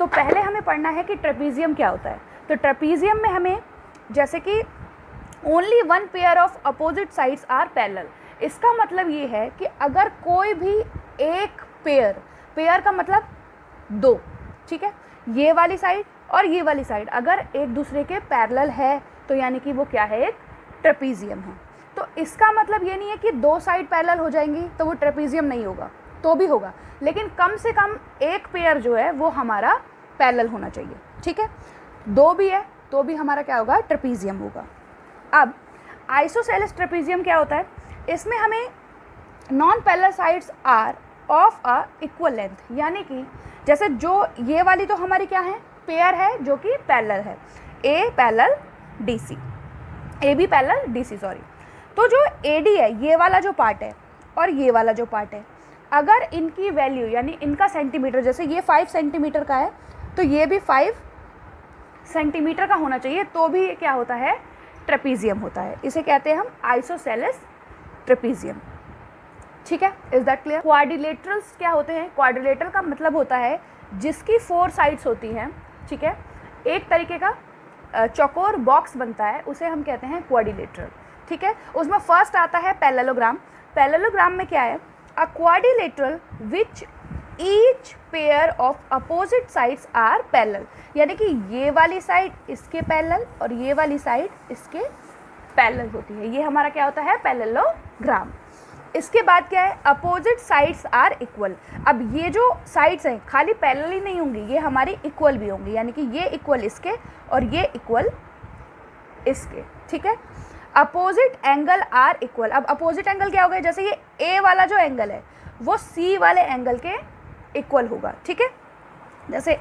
तो पहले हमें पढ़ना है कि ट्रेपीजियम क्या होता है। तो ट्रेपीजियम में हमें जैसे कि only one pair of opposite sides are parallel, इसका मतलब ये है कि अगर कोई भी एक पेयर का मतलब दो, ठीक है, ये वाली साइड और ये वाली साइड अगर एक दूसरे के पैरेलल है तो यानी कि वो क्या है, एक ट्रेपीजियम है। तो इसका मतलब ये नहीं है कि दो साइड पैरेलल हो जाएंगी तो वो ट्रेपीजियम नहीं होगा, तो भी होगा, लेकिन कम से कम एक पेयर जो है वो हमारा पैरेलल होना चाहिए, ठीक है। दो भी है तो भी हमारा क्या होगा, ट्रेपीजियम होगा। अब आइसोसेलेस ट्रेपीजियम क्या होता है, इसमें हमें non parallel sides are of a equal length, यानी कि जैसे जो ये वाली तो हमारी क्या है, पेयर है जो कि पैरेलल है, A parallel D C, A B parallel D C, sorry. तो जो ए डी है, ये वाला जो पार्ट है और ये वाला जो पार्ट है, अगर इनकी वैल्यू यानी इनका सेंटीमीटर, जैसे ये 5 सेंटीमीटर का है तो ये भी 5 सेंटीमीटर का होना चाहिए, तो भी क्या होता है, ट्रेपीजियम होता है। इसे कहते हैं हम आइसोसेलेस ट्रेपीजियम, ठीक है। Is that clear. क्वाड्रिलेटरल्स क्या होते हैं, क्वाड्रिलेटरल का मतलब होता है जिसकी 4 साइड्स होती हैं, ठीक है, एक तरीके का चौकोर बॉक्स बनता है, उसे हम कहते हैं क्वाड्रिलेटरल, ठीक है। उसमें फर्स्ट आता है पैरेललोग्राम। पैरेललोग्राम में क्या है, a quadrilateral which each pair of opposite sides are parallel, यानी कि ये वाली साइड इसके पैरेलल और ये वाली साइड इसके पैरेलल होती है, ये हमारा क्या होता है, पैरेललोग्राम। इसके बाद क्या है, अपोजिट साइड्स आर इक्वल। अब ये जो साइड्स हैं खाली पैरेलल ही नहीं होंगी, ये हमारी इक्वल भी होंगी, यानी कि ये इक्वल इसके और ये इक्वल इसके, ठीक है। Opposite angle are equal. अब अपोजिट एंगल क्या हो गया, जैसे ये ए वाला जो एंगल है वो सी वाले एंगल के इक्वल होगा, ठीक है। जैसे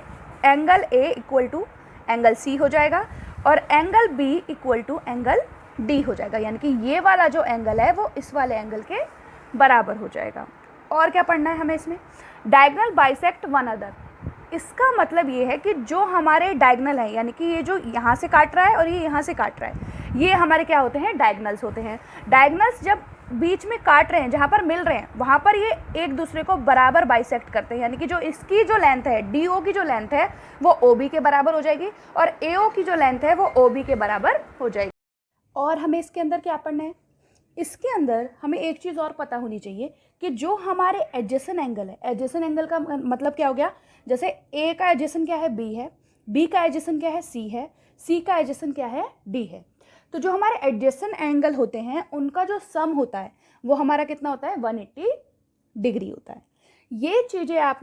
angle A equal to angle C हो जाएगा और angle B equal to angle D हो जाएगा, यानी कि ये वाला जो एंगल है वो इस वाले एंगल के बराबर हो जाएगा। और क्या पढ़ना है हमें इसमें, डायगोनल बाइसेक्ट वन अदर। इसका मतलब ये है कि जो हमारे डायगोनल है, यानी कि ये जो यहाँ से काट रहा है और ये यहाँ से काट रहा है, ये हमारे क्या होते हैं, डायगोनल्स होते हैं। डायगोनल्स जब बीच में काट रहे हैं, जहाँ पर मिल रहे हैं वहाँ पर ये एक दूसरे को बराबर बाइसेक्ट करते हैं, यानी कि जो इसकी जो लेंथ है, डी ओ की जो लेंथ है वो ओ बी के बराबर हो जाएगी और ए ओ की जो लेंथ है वो ओ बी के बराबर हो जाएगी। और हमें इसके अंदर क्या पढ़ना है, इसके अंदर हमें एक चीज़ और पता होनी चाहिए कि जो हमारे एडजेसेंट एंगल है, एडजेसेंट एंगल का मतलब क्या हो गया, जैसे ए का एडजेसेंट क्या है, बी है, बी का एडजेसेंट क्या है, सी है, सी का एडजेसेंट क्या है, डी है। तो जो हमारे एडजेसेंट एंगल होते हैं उनका जो सम होता है वो हमारा कितना होता है, 180 डिग्री होता है। ये चीज़ें आप